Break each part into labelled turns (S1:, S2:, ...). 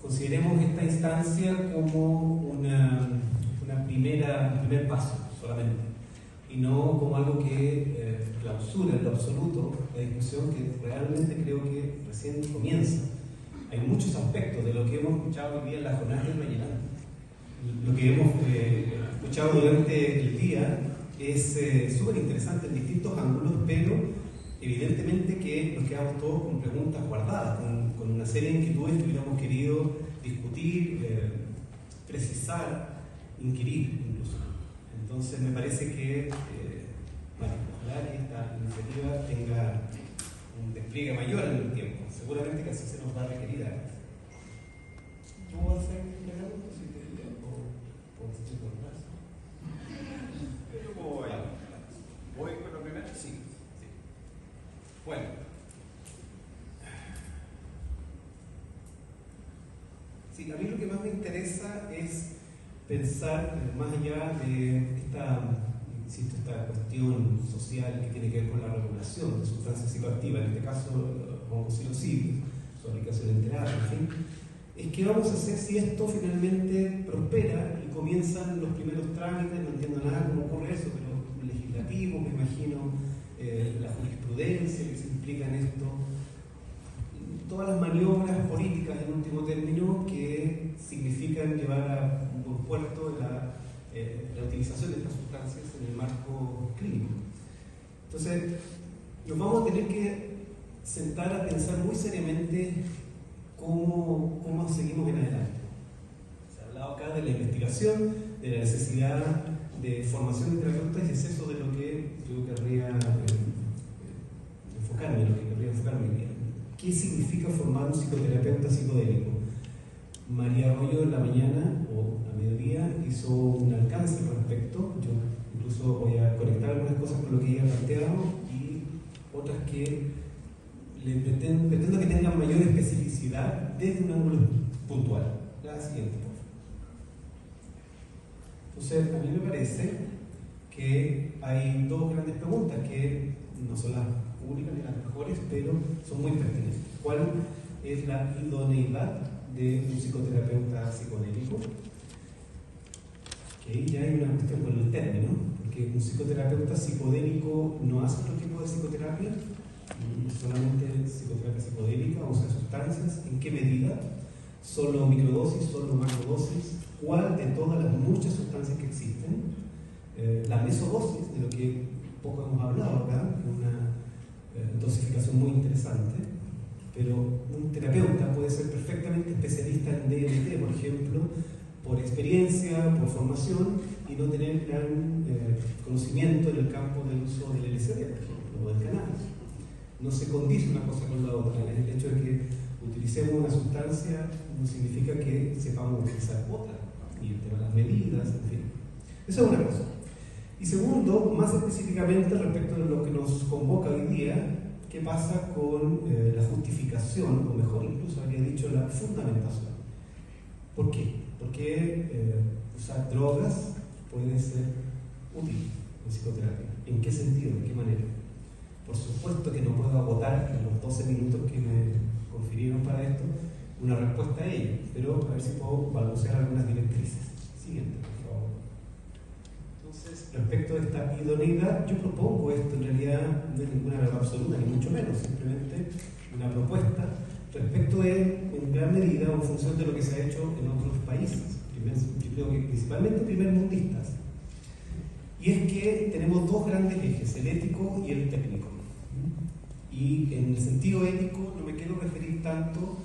S1: Consideremos esta instancia como un primer paso solamente, y no como algo que clausura en lo absoluto la discusión que realmente creo que recién comienza. Hay muchos aspectos de lo que hemos escuchado hoy día en la jornada del rellenando. Lo que hemos escuchado durante el día es súper interesante en distintos ángulos, pero evidentemente que nos quedamos todos con preguntas guardadas, con una serie de inquietudes que hubiéramos querido discutir, precisar, inquirir incluso. Entonces me parece que, ojalá que esta iniciativa tenga un despliegue mayor en el tiempo. Seguramente que así se nos va a requerir. ¿Puedo hacer una pregunta si te digo? ¿O estoy con el brazo?
S2: Yo voy. ¿Voy con lo primero?
S1: Sí. Bueno. Sí, a mí lo que más me interesa es pensar más allá de esta cuestión social que tiene que ver con la regulación de sustancias psicoactivas, en este caso como psilocibin, su aplicación en terapia, en fin, es qué vamos a hacer si esto finalmente prospera y comienzan los primeros trámites. No entiendo nada cómo ocurre eso, pero legislativo, me imagino, la jurisprudencia que se implica en esto, todas las maniobras políticas en último término que significan llevar a un buen puerto la utilización de estas sustancias en el marco clínico. Entonces, nos vamos a tener que sentar a pensar muy seriamente cómo seguimos en adelante. Se ha hablado acá de la investigación, de la necesidad de formación de terapeutas, y es eso de lo que yo querría enfocarme hoy día. ¿Qué significa formar un psicoterapeuta psicodélico? María Arroyo en la mañana o a mediodía hizo un alcance al respecto. Yo incluso voy a conectar algunas cosas con lo que ella ha planteado y otras que pretendo que tengan mayor especificidad desde un ángulo puntual. La siguiente. Entonces, a mí me parece que hay dos grandes preguntas que no son las únicas ni las mejores, pero son muy pertinentes. ¿Cuál es la idoneidad de un psicoterapeuta psicodélico? Que ahí ya hay una cuestión con el término, porque un psicoterapeuta psicodélico no hace otro tipo de psicoterapia, solamente psicoterapia psicodélica, usa sustancias. ¿En qué medida? ¿Solo microdosis, solo macrodosis? ¿Cuál de todas las muchas sustancias que existen? La mesodosis, de lo que poco hemos hablado acá, una dosificación muy interesante, pero un terapeuta puede ser perfectamente especialista en DMT, por ejemplo, por experiencia, por formación, y no tener gran conocimiento en el campo del uso del LSD, por ejemplo, o del cannabis. No se condice una cosa con la otra. El hecho de que utilicemos una sustancia no significa que sepamos utilizar otra, y el tema de las medidas, en fin. Eso es una cosa. Y segundo, más específicamente respecto de lo que nos convoca hoy día, ¿qué pasa con la justificación, o mejor incluso habría dicho la fundamentación? ¿Por qué? Porque usar drogas puede ser útil en psicoterapia. ¿En qué sentido? ¿De qué manera? Por supuesto que no puedo agotar en los 12 minutos que me confirieron para esto una respuesta a ello, pero a ver si puedo balbucear algunas directrices. Siguiente, por favor. Entonces, respecto a esta idoneidad, yo propongo esto, en realidad no es ninguna verdad absoluta, ni mucho menos, simplemente una propuesta respecto de, en gran medida, o en función de lo que se ha hecho en otros países, yo creo que principalmente primermundistas. Y es que tenemos dos grandes ejes, el ético y el técnico. Y en el sentido ético no me quiero referir tanto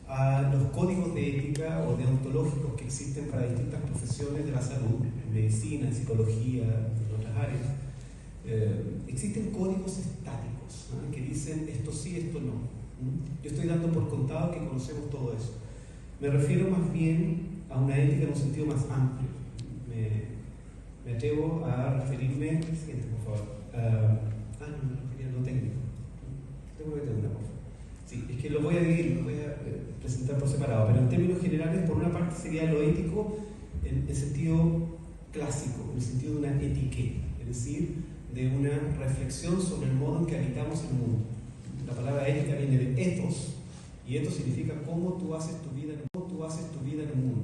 S1: a los códigos de ética o deontológicos que existen para distintas profesiones de la salud, en medicina, en psicología, en otras áreas. Existen códigos estáticos, ¿no?, que dicen esto sí, esto no. Yo estoy dando por contado que conocemos todo eso. Me refiero más bien a una ética en un sentido más amplio. Me atrevo a referirme, siguiente por favor, no me refería a lo técnico, tengo que tener una cosa. Sí, es que lo voy a dividir, lo voy a presentar por separado, pero en términos generales, por una parte sería lo ético en el sentido clásico, en el sentido de una etiqueta, es decir, de una reflexión sobre el modo en que habitamos el mundo. La palabra ética viene de ethos, y ethos significa cómo tú haces tu vida en el mundo,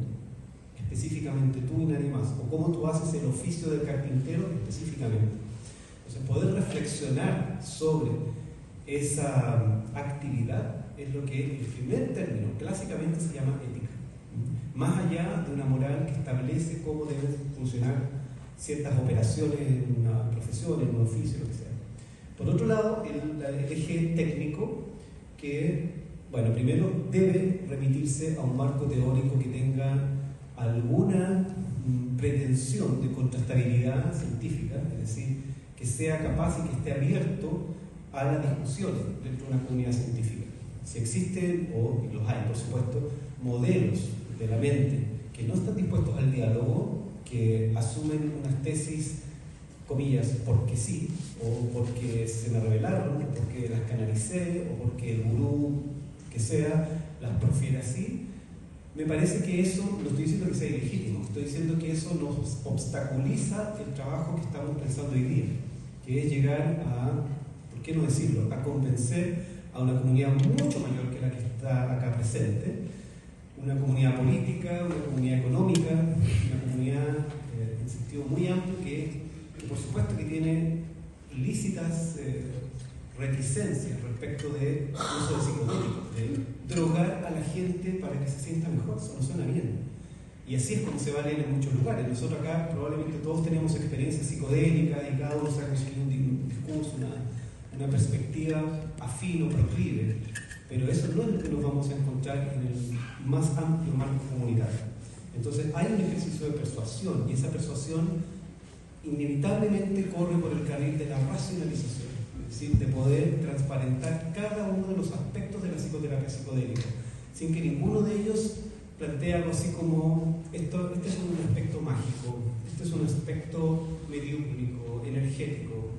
S1: específicamente tú y nadie más, o cómo tú haces el oficio del carpintero específicamente. Entonces, poder reflexionar sobre esa actividad es lo que el primer término clásicamente se llama ética, más allá de una moral que establece cómo deben funcionar ciertas operaciones en una profesión, en un oficio, lo que sea. Por otro lado, el eje técnico, que, bueno, primero debe remitirse a un marco teórico que tenga alguna pretensión de contrastabilidad científica, es decir, que sea capaz y que esté abierto a la discusión dentro de una comunidad científica. Si existen, o los hay por supuesto, modelos de la mente que no están dispuestos al diálogo, que asumen unas tesis, comillas, porque sí, o porque se me revelaron, o porque las canalicé, o porque el gurú que sea las profiere así, me parece que eso, no estoy diciendo que sea ilegítimo, estoy diciendo que eso nos obstaculiza el trabajo que estamos pensando hoy día, que es llegar a, ¿por qué no decirlo?, a convencer a una comunidad mucho mayor que la que está acá presente, una comunidad política, una comunidad económica, una comunidad en sentido muy amplio que por supuesto que tiene lícitas reticencias respecto del uso de psicodélicos, de drogar a la gente para que se sienta mejor. Eso no suena bien. Y así es como se va a leer en muchos lugares. Nosotros acá probablemente todos tenemos experiencias psicodélicas y cada uno saca un discurso, una perspectiva afín o proclive. Pero eso no es lo que nos vamos a encontrar en el más amplio marco comunitario. Entonces hay un ejercicio de persuasión, y esa persuasión inevitablemente corre por el carril de la racionalización, es decir, de poder transparentar cada uno de los aspectos de la psicoterapia psicodélica, sin que ninguno de ellos plantee algo así como este es un aspecto mágico, este es un aspecto mediúmico, energético.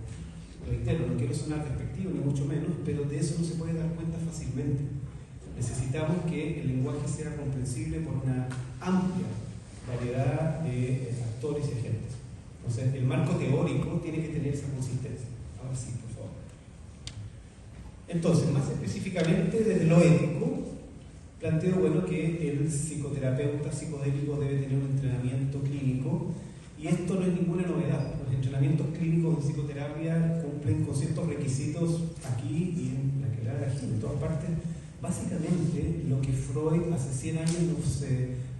S1: Reitero, no quiero sonar despectivo ni mucho menos, pero de eso no se puede dar cuenta fácilmente. Necesitamos que el lenguaje sea comprensible por una amplia variedad de actores y agentes. Entonces, el marco teórico tiene que tener esa consistencia. Ahora sí, por favor. Entonces, más específicamente, desde lo ético, planteo, bueno, que el psicoterapeuta psicodélico debe tener un entrenamiento clínico, y esto no es ninguna novedad. Los entrenamientos clínicos de psicoterapia cumplen con ciertos requisitos aquí y en la que aquí, en todas partes. Básicamente, lo que Freud hace 100 años nos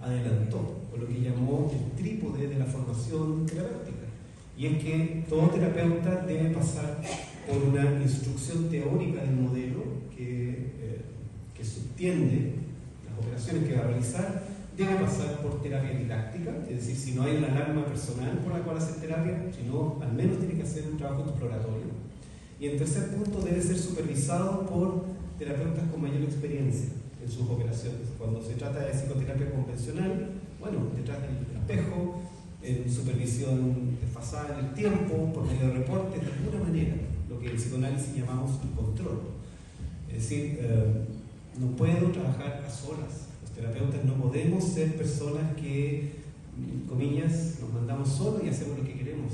S1: adelantó, o lo que llamó el trípode de la formación terapéutica. Y es que todo terapeuta debe pasar por una instrucción teórica del modelo que subtiende las operaciones que va a realizar, debe pasar por terapia didáctica, es decir, si no hay una alarma personal por la cual hacer terapia, sino al menos tiene que hacer un trabajo exploratorio. Y en tercer punto, debe ser supervisado por terapeutas con mayor experiencia en sus operaciones. Cuando se trata de psicoterapia convencional, bueno, detrás del espejo, en supervisión desfasada en el tiempo, por medio de reportes, de alguna manera, lo que en psicoanálisis llamamos el control. Es decir, no puedo trabajar a solas. Los terapeutas no podemos ser personas que, comillas, nos mandamos solos y hacemos lo que queremos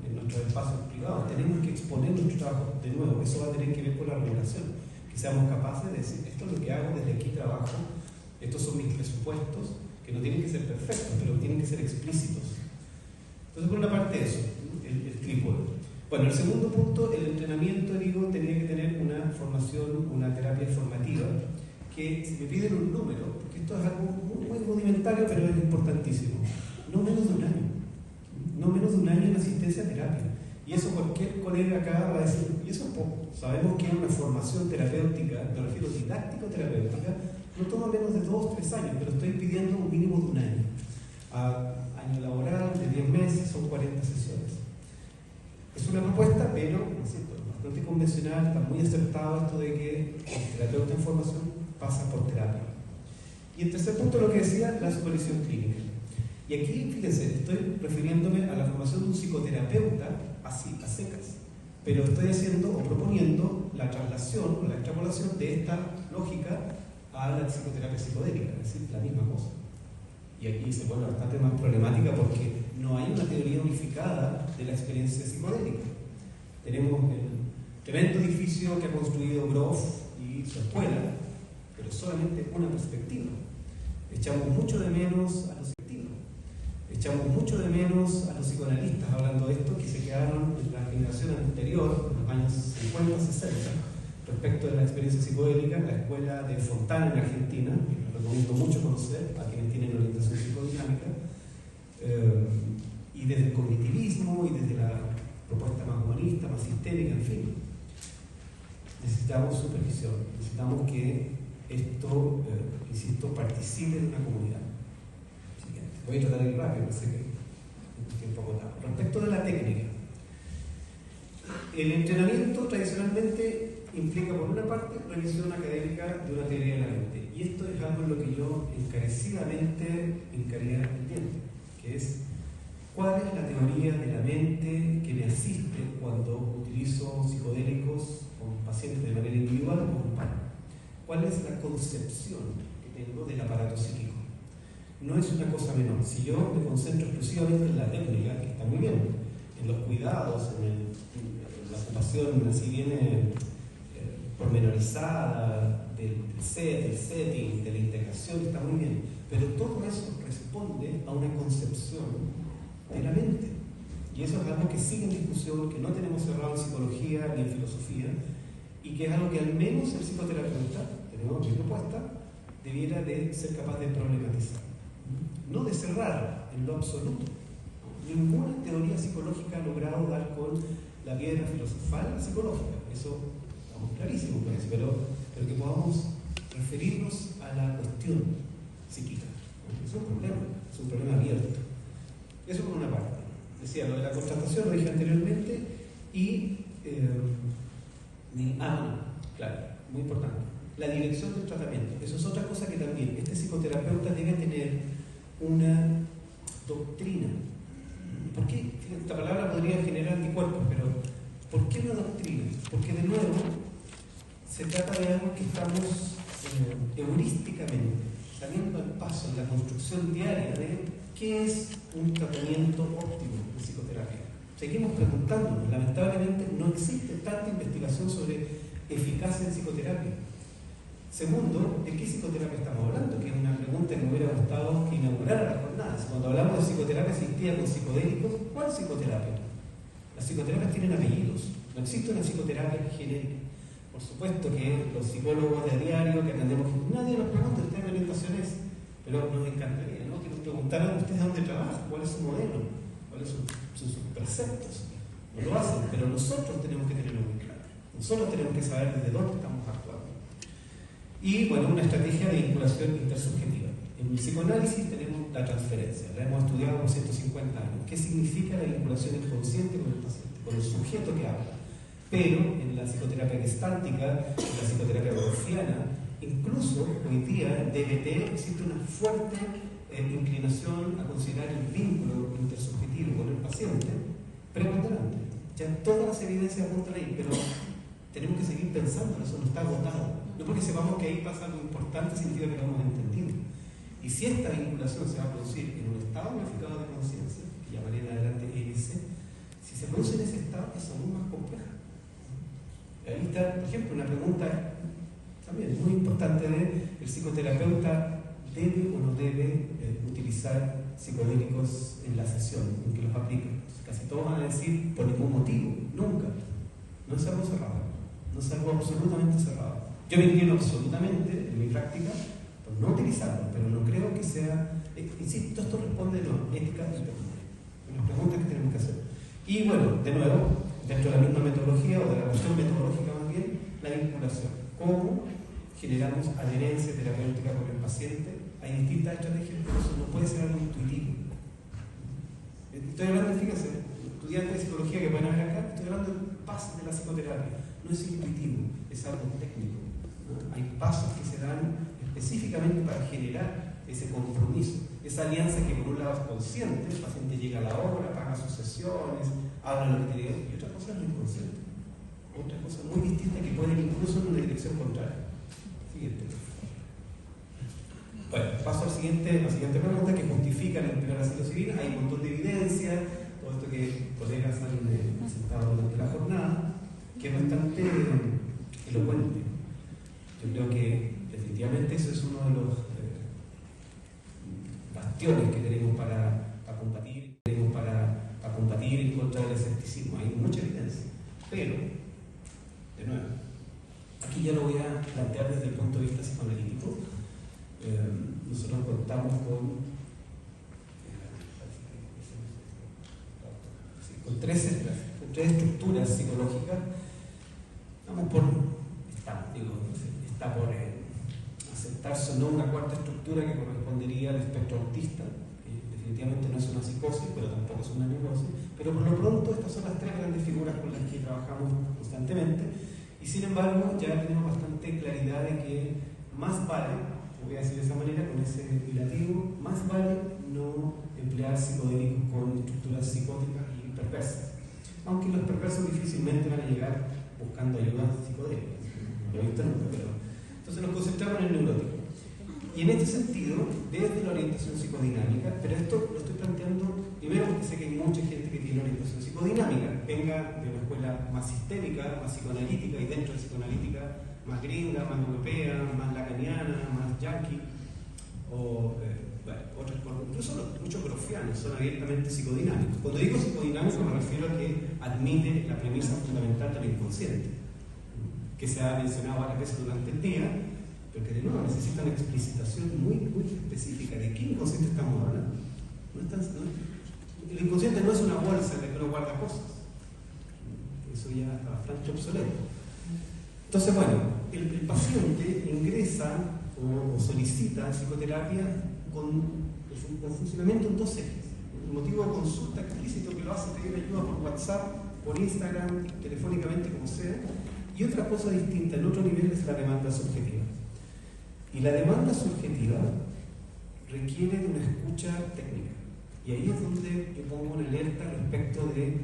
S1: en nuestros espacios privados. Tenemos que exponer nuestro trabajo de nuevo. Eso va a tener que ver con la regulación. Que seamos capaces de decir, esto es lo que hago, desde aquí trabajo, estos son mis presupuestos, que no tienen que ser perfectos, pero tienen que ser explícitos. Entonces, por una parte eso, el trípode. Bueno, el segundo punto, el entrenamiento, digo, tenía que tener una formación, una terapia formativa, que si me piden un número, porque esto es algo muy rudimentario, pero es importantísimo, no menos de un año. No menos de un año en asistencia a terapia. Y eso cualquier colega acá va a decir, y eso es poco. Sabemos que una formación terapéutica, me refiero didáctico-terapéutica, no toma menos de 2 o 3 años, pero estoy pidiendo un mínimo de un año. Año laboral de 10 meses, son 40 sesiones. Es una propuesta, pero ¿no es cierto?, bastante convencional, está muy acertado esto de que el terapeuta en formación pasa por terapia. Y en tercer punto, lo que decía, la supervisión clínica. Y aquí, fíjense, estoy refiriéndome a la formación de un psicoterapeuta así, a secas, pero estoy haciendo o proponiendo la traslación o la extrapolación de esta lógica a la psicoterapia psicodélica, es decir, la misma cosa. Y aquí se vuelve bastante más problemática porque no hay una teoría unificada de la experiencia psicodélica. Tenemos el tremendo edificio que ha construido Grof y su escuela, pero solamente una perspectiva. Echamos mucho de menos a los psicólogos, echamos mucho de menos a los psicoanalistas hablando de esto, que se quedaron en la generación anterior, en los años 50, 60, respecto de la experiencia psicodélica, la escuela de Fontana en Argentina, que les recomiendo mucho conocer a quienes tienen orientación psicodinámica, y desde el cognitivismo y desde la propuesta más humanista, más sistémica, en fin. Necesitamos supervisión, necesitamos que esto, insisto, participe de una comunidad. Siguiente. Voy a tratar de ir rápido, sé que es un poco largo. Respecto de la técnica, el entrenamiento tradicionalmente implica, por una parte, revisión académica de una teoría de la mente. Y esto es algo en lo que yo encarecidamente encaría el tiempo, que es cuál es la teoría de la mente que me asiste cuando utilizo psicodélicos con pacientes de manera individual o grupal. ¿Cuál es la concepción que tengo del aparato psíquico? No es una cosa menor. Si yo me concentro exclusivamente en la técnica, que está muy bien, en los cuidados, en la ocupación así bien pormenorizada del setting, de la integración, está muy bien, pero todo eso responde a una concepción de la mente. Y eso es algo que sigue en discusión, que no tenemos cerrado en psicología ni en filosofía, y que es algo que al menos el psicoterapeuta, tenemos mi propuesta, debiera de ser capaz de problematizar. No de cerrar en lo absoluto. Ninguna teoría psicológica ha logrado dar con la piedra filosofal psicológica. Eso estamos clarísimos con eso, pero que podamos referirnos a la cuestión psíquica. Es un problema abierto. Eso por una parte. Decía, lo de la contratación lo dije anteriormente, y claro, muy importante, la dirección del tratamiento. Eso es otra cosa que también este psicoterapeuta debe tener una doctrina. ¿Por qué? Esta palabra podría generar anticuerpos, pero ¿por qué una doctrina? Porque de nuevo se trata de algo que estamos heurísticamente saliendo al paso en la construcción diaria de qué es un tratamiento óptimo de psicoterapia. Seguimos preguntándonos, lamentablemente no existe tanta investigación sobre eficacia en psicoterapia. Segundo, ¿de qué psicoterapia estamos hablando? Que es una pregunta que me hubiera gustado que inaugurara las jornadas. Cuando hablamos de psicoterapia asistida con psicodélicos, ¿cuál psicoterapia? Las psicoterapias tienen apellidos, no existe una psicoterapia genérica. Por supuesto que los psicólogos de a diario que atendemos, nadie nos pregunta usted qué orientación es, pero nos encantaría, ¿no?, que nos preguntaran ustedes dónde trabajan, cuál es su modelo, cuáles son sus preceptos. No lo hacen, pero nosotros tenemos que tenerlo muy claro. Nosotros tenemos que saber desde dónde estamos actuando. Y bueno, una estrategia de vinculación intersubjetiva. En el psicoanálisis tenemos la transferencia, la hemos estudiado por 150 años. ¿Qué significa la vinculación inconsciente con el paciente, con el sujeto que habla? Pero en la psicoterapia gestáltica, en la psicoterapia borgiana, incluso hoy día en DBT existe una fuerte inclinación a considerar el vínculo intersubjetivo con el paciente preponderante. Ya todas las evidencias apuntan ahí, pero tenemos que seguir pensando, eso no está agotado. No porque sepamos que ahí pasa algo importante significa que lo hemos entendido. Y si esta vinculación se va a producir en un estado unificado de conciencia, que llamaré en adelante ES, si se produce en ese estado es aún más compleja. Ahí está, por ejemplo, una pregunta también muy importante de el psicoterapeuta debe o no debe utilizar psicodélicos en la sesión en que los aplica. Casi todos van a decir por ningún motivo, nunca. No es algo cerrado, no es algo absolutamente cerrado. Yo me inclino absolutamente en mi práctica por no utilizarlo, pero no creo que sea, insisto, esto responde a la ética y las preguntas que tenemos que hacer. Y bueno, de nuevo, dentro de la misma metodología o de la cuestión metodológica más bien, la vinculación. ¿Cómo generamos adherencia terapéutica con el paciente? Hay distintas estrategias, pero eso no puede ser algo intuitivo. Estoy hablando, fíjense, estudiantes de psicología que pueden haber acá, estoy hablando de pasos de la psicoterapia. No es intuitivo, es algo técnico, ¿no? Hay pasos que se dan específicamente para generar ese compromiso, esa alianza que por un lado es consciente, el paciente llega a la hora, paga sus sesiones, habla lo que tiene, y otra cosa es lo inconsciente, otra cosa muy distinta que puede ir incluso en una dirección contraria. Siguiente. Bueno, paso a la siguiente pregunta que justifica la psilocibina. Hay un montón de evidencia, todo esto que colegas han presentado durante la jornada, que es bastante elocuente. Yo creo que definitivamente eso es uno de los bastiones que tenemos para combatir en contra del escepticismo. Hay mucha evidencia, pero, de nuevo, aquí ya lo voy a plantear desde el punto de vista psicoanalítico. Nosotros contamos con tres estructuras psicológicas. Está por aceptarse o no una cuarta estructura que correspondería al espectro autista, que definitivamente no es una psicosis, pero tampoco es una neurosis, pero por lo pronto estas son las tres grandes figuras con las que trabajamos constantemente, y sin embargo ya tenemos bastante claridad de que más vale, voy a decir de esa manera, con ese relativo, más vale no emplear psicodélicos con estructuras psicóticas y perversas, aunque los perversos difícilmente van a llegar buscando ayuda psicodélica, no lo he visto nunca, pero entonces nos concentramos en el neurótico. Y en este sentido, desde la orientación psicodinámica, pero esto lo estoy planteando primero porque sé que hay mucha gente que tiene orientación psicodinámica, venga de una escuela más sistémica, más psicoanalítica, y dentro de psicoanalítica más gringa, más europea, más lacaniana, más yankee, o otras, incluso muchos grofianos son abiertamente psicodinámicos. Cuando digo psicodinámico me refiero a que admite la premisa fundamental del inconsciente, que se ha mencionado varias veces durante el día, pero que de nuevo necesita una explicitación muy específica de qué inconsciente estamos hablando. El inconsciente no es una bolsa en la que uno guarda cosas, eso ya está bastante obsoleto. Entonces, bueno, el paciente ingresa o solicita psicoterapia con funcionamiento en dos ejes. El motivo de consulta explícito que lo hace pedir ayuda por WhatsApp, por Instagram, telefónicamente, como sea. Y otra cosa distinta, el otro nivel, es la demanda subjetiva. Y la demanda subjetiva requiere de una escucha técnica. Y ahí es donde yo pongo una alerta respecto de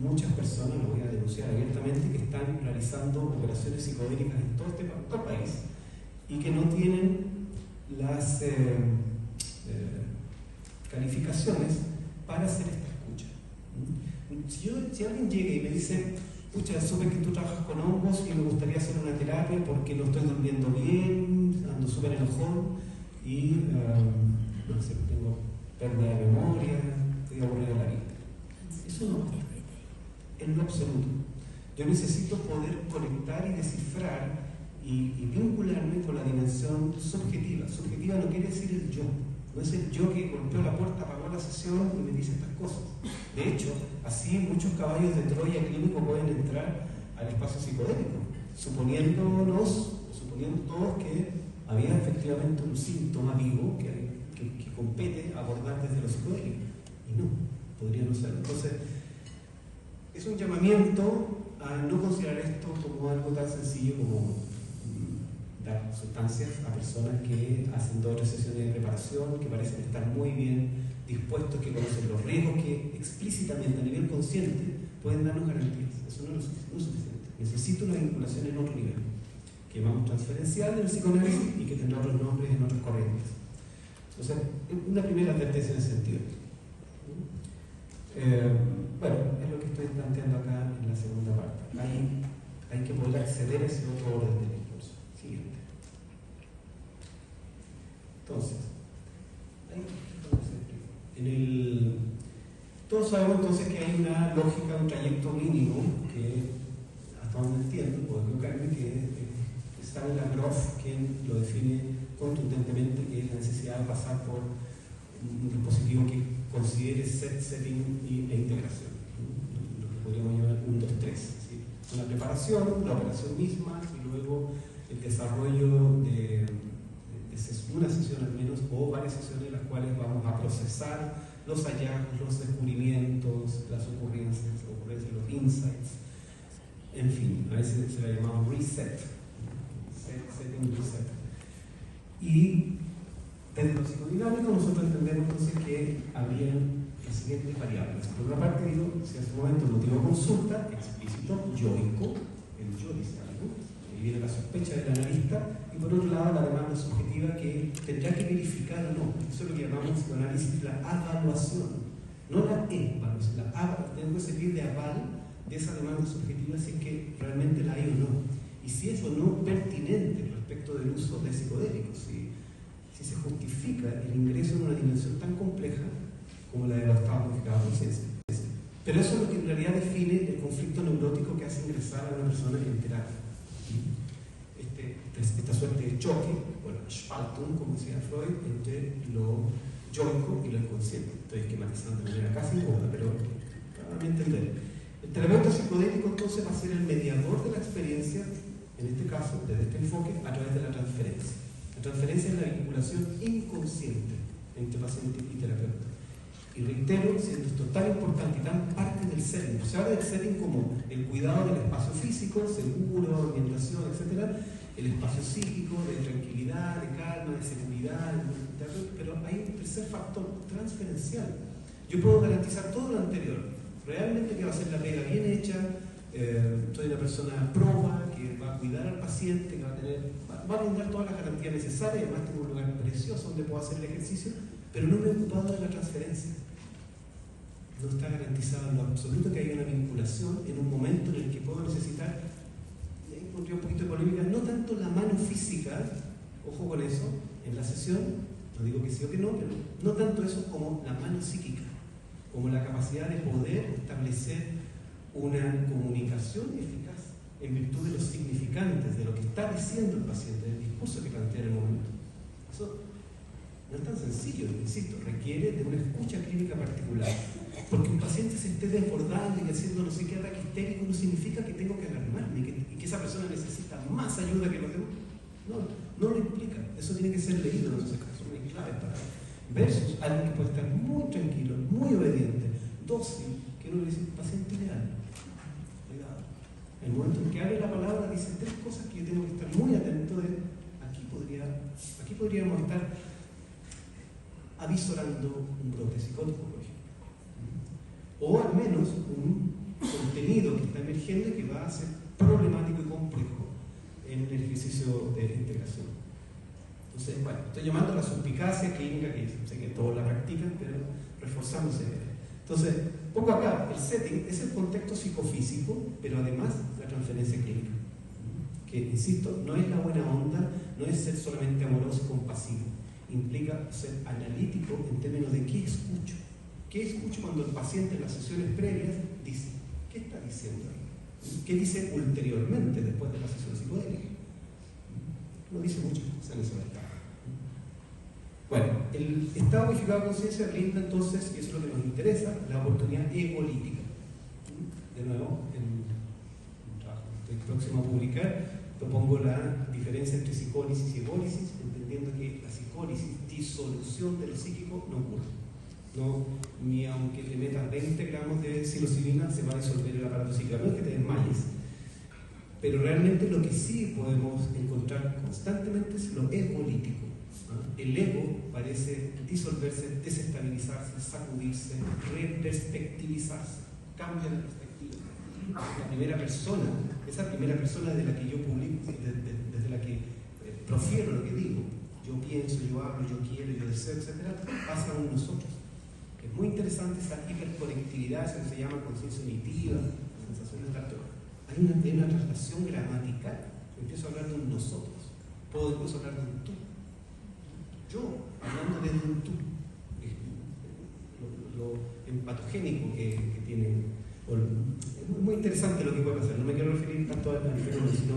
S1: muchas personas, lo voy a denunciar abiertamente, que están realizando operaciones psicodélicas en todo el país y que no tienen las calificaciones para hacer esta escucha. Si alguien llega y me dice, pucha, supe que tú trabajas con hongos y me gustaría hacer una terapia porque no estoy durmiendo bien, ando súper enojón y no sé, tengo pérdida de memoria, estoy aburrido de la vida. Eso no es en lo absoluto. Yo necesito poder conectar y descifrar y vincularme con la dimensión subjetiva. Subjetiva no quiere decir el yo. No es el yo que golpeó la puerta, apagó la sesión y me dice estas cosas. De hecho, así muchos caballos de Troya clínicos pueden entrar al espacio psicodélico, suponiendo todos que había efectivamente un síntoma vivo que compete abordar desde lo psicodélico. Y no, podría no ser. Entonces, es un llamamiento a no considerar esto como algo tan sencillo como dar sustancias a personas que hacen 2 o 3 sesiones de preparación, que parecen estar muy bien dispuestos, que conocen los riesgos, que explícitamente a nivel consciente pueden darnos garantías. Eso no es suficiente. Necesito una vinculación en otro nivel, que llamamos transferencial en el psicoanálisis y que tendrá otros nombres en otras corrientes. O sea, una primera advertencia en ese sentido. Bueno, es lo que estoy planteando acá en la segunda parte. Hay que poder acceder a ese otro orden del impulso. Siguiente. Entonces, todos sabemos entonces que hay una lógica, un trayecto mínimo que, hasta donde entiendo, puedo equivocarme, que Stanley Grof, quien lo define contundentemente, que es la necesidad de pasar por un dispositivo que considere set, setting e integración, lo que podríamos llamar 1, 2, 3. ¿Sí? Una preparación, la operación misma y luego el desarrollo de una sesión al menos o varias sesiones en las cuales vamos a procesar los hallazgos, los descubrimientos, las ocurrencias, los insights, en fin, a veces se le llama reset, setting, reset. Y Desde lo psicodinámico nosotros entendemos entonces que habrían las siguientes variables. Por una parte, digo, si hace un momento motivo de consulta, explícito, yoico, el yo dice algo, ahí viene la sospecha del analista, y por otro lado la demanda subjetiva que tendrá que verificar o no. Eso es lo que llamamos en psicoanálisis la evaluación, no la evaluación, tengo que servir de aval de esa demanda subjetiva si es que realmente la hay o no. Y si es o no pertinente respecto del uso de psicodélicos, si se justifica el ingreso en una dimensión tan compleja como la de los estados modificados de conciencia. Pero eso es lo que en realidad define el conflicto neurótico que hace ingresar a una persona en terapia. Esta suerte de choque, bueno, Spaltung, como decía Freud, entre lo yoico y lo inconsciente. Estoy esquematizando de manera casi boba, pero para mí entender. El terapeuta psicodélico entonces va a ser el mediador de la experiencia, en este caso, desde este enfoque, a través de la transferencia. La transferencia es la vinculación inconsciente entre paciente y terapeuta. Y reitero, siendo esto tan importante y tan parte del setting, se habla del setting como el cuidado del espacio físico, seguro, orientación, etc., el espacio psíquico, de tranquilidad, de calma, de seguridad, pero hay un tercer factor transferencial. Yo puedo garantizar todo lo anterior, realmente que va a ser la pega bien hecha, soy una persona proba, que va a cuidar al paciente, que va a brindar todas las garantías necesarias, además tengo un lugar precioso donde puedo hacer el ejercicio, pero no me he ocupado de la transferencia. No está garantizado en lo absoluto que haya una vinculación en un momento en el que puedo necesitar, y ahí pondría un poquito de polémica, no tanto la mano física, ojo con eso, en la sesión, no digo que sí o que no, pero no tanto eso como la mano psíquica, como la capacidad de poder establecer una comunicación eficaz en virtud de los significantes, de lo que está diciendo el paciente, del discurso que plantea en el momento. Eso no es tan sencillo, insisto, requiere de una escucha clínica particular. Porque un paciente se esté desbordando y haciendo no sé qué ataque histérico no significa que tengo que alarmarme y que esa persona necesita más ayuda que los demás. No lo implica. Eso tiene que ser leído en esos casos, muy clave para versus alguien que puede estar muy tranquilo, muy obediente, dócil, que uno le dice, paciente ideal. Cuidado. En el momento en que abre la palabra dice tres cosas que yo tengo que estar muy atento de. Aquí podríamos estar avisorando un brote psicótico, por ejemplo. O al menos un contenido que está emergiendo que va a ser problemático y complejo en el ejercicio de integración. Entonces, bueno, estoy llamando a la suspicacia clínica, que sé que todos la practican, pero reforzándose. Entonces, pongo acá, el setting es el contexto psicofísico, pero además la transferencia clínica. Que, insisto, no es la buena onda, no es ser solamente amoroso y compasivo. Implica ser analítico en términos de qué escucho. ¿Qué escucho cuando el paciente en las sesiones previas dice? ¿Qué está diciendo ahí? ¿Qué dice ulteriormente después de la sesión psicodélica? No dice muchas cosas en ese estado. Bueno, el estado modificado de conciencia brinda entonces, y eso es lo que nos interesa, la oportunidad egolítica. De nuevo, en un trabajo que estoy próximo a publicar, propongo la diferencia entre psicólisis y ególisis, entendiendo que la psicólisis, disolución de lo psíquico, no ocurre. No, ni aunque le metas 20 gramos de psilocibina se va a disolver el aparato psíquico, no es que te desmayes. Pero realmente lo que sí podemos encontrar constantemente es lo egolítico. El ego parece disolverse, desestabilizarse, sacudirse, reperspectivizarse, cambia de perspectiva. La primera persona, esa primera persona de la que yo publico, desde la que profiero lo que digo, yo pienso, yo hablo, yo quiero, yo deseo, etc., pasa a nosotros. Es muy interesante esa hiperconectividad, eso que se llama conciencia unitiva, sensación de estar. Hay una traslación gramatical. Yo empiezo a hablar de un nosotros, puedo incluso hablar de un tú. Yo, hablando desde un tú, lo empatogénico que tiene. Es muy interesante lo que puede pasar. No me quiero referir tanto al fenómeno, sino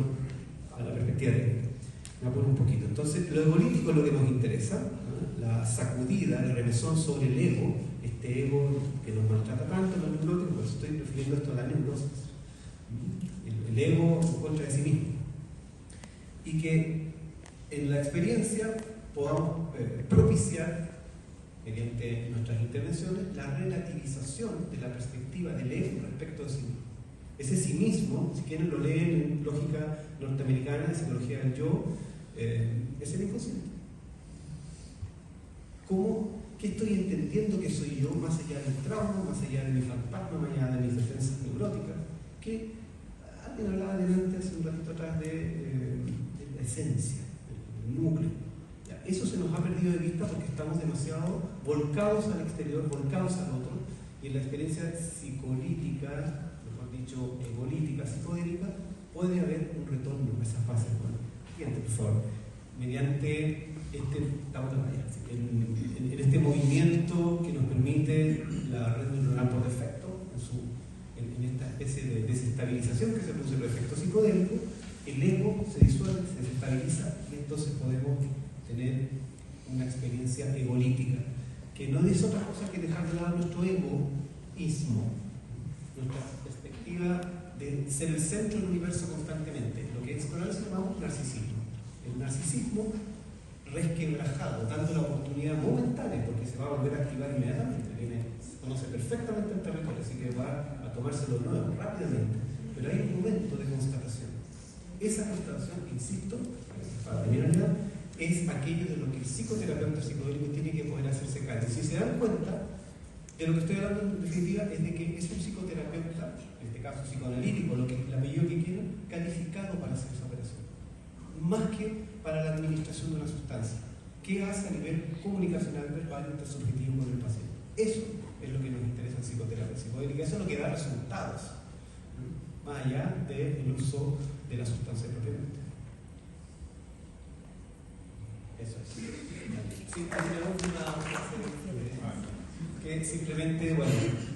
S1: a la perspectiva técnica. Me apuro un poquito. Entonces, lo egolítico es lo que nos interesa, ¿no? La sacudida, el remesón sobre el ego, este ego que nos maltrata tanto en los neuróticos, por eso estoy refiriendo esto a la neurosis. El ego en contra de sí mismo. Y que en la experiencia podamos propiciar, mediante nuestras intervenciones, la relativización de la perspectiva del ego respecto de sí mismo. Ese sí mismo, si quieren lo leen en lógica norteamericana, de psicología del yo, es el inconsciente. ¿Qué estoy entendiendo que soy yo, más allá del trauma, más allá de mi fantasma, más allá de mis defensas neuróticas? Que alguien hablaba delante hace un ratito atrás de la esencia, del núcleo. Ya, eso se nos ha perdido de vista porque estamos demasiado volcados al exterior, volcados al otro, y en la experiencia psicolítica, mejor dicho, egolítica, psicodélica, puede haber un retorno a esa fase. Bueno, siguiente, por favor. Mediante en este movimiento que nos permite la red neuronal por defecto, en esta especie de desestabilización que se produce en el efecto psicodélico, el ego se disuelve, se desestabiliza y entonces podemos tener una experiencia egolítica, que no es otra cosa que dejar de lado nuestro egoísmo, nuestra perspectiva de ser el centro del universo constantemente, lo que en psicoanálisis llamamos narcisismo. El narcisismo resquebrajado, dando la oportunidad momentánea, porque se va a volver a activar inmediatamente, conoce perfectamente el territorio, así que va a tomárselo nuevo rápidamente, pero hay un momento de constatación. Esa constatación, insisto, para terminar, es aquello de lo que el psicoterapeuta psicodélico tiene que poder hacerse cargo. Si se dan cuenta, de lo que estoy hablando en definitiva es de que es un psicoterapeuta, en este caso psicoanalítico, el apellido que quieran, calificado para hacer esa operación, más que para la administración de una sustancia. ¿Qué hace a nivel comunicacional, verbal, intersubjetivo con el paciente? Eso es lo que nos interesa en psicoterapia psicodélica, eso es lo que da resultados, más allá del uso de la sustancia propiamente. Eso es. Sí, que simplemente, bueno,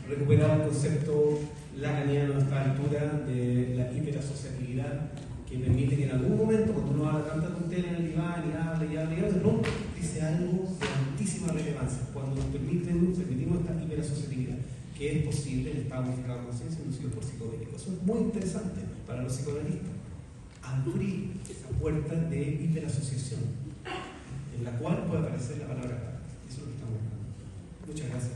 S1: recuperar el concepto lacaniano a esta altura de la hiperasociatividad, que permite que en algún momento, cuando uno habla tanta tontera en el diván y habla, de pronto dice algo de altísima relevancia, cuando nos permitimos esta hiperasociatividad, que es posible en el estado modificado de conciencia inducido por psicodélicos. Eso es muy interesante para los psicoanalistas. Abrir esa puerta de hiperasociación, en la cual puede aparecer la palabra clave. Eso es lo que estamos buscando. Muchas gracias.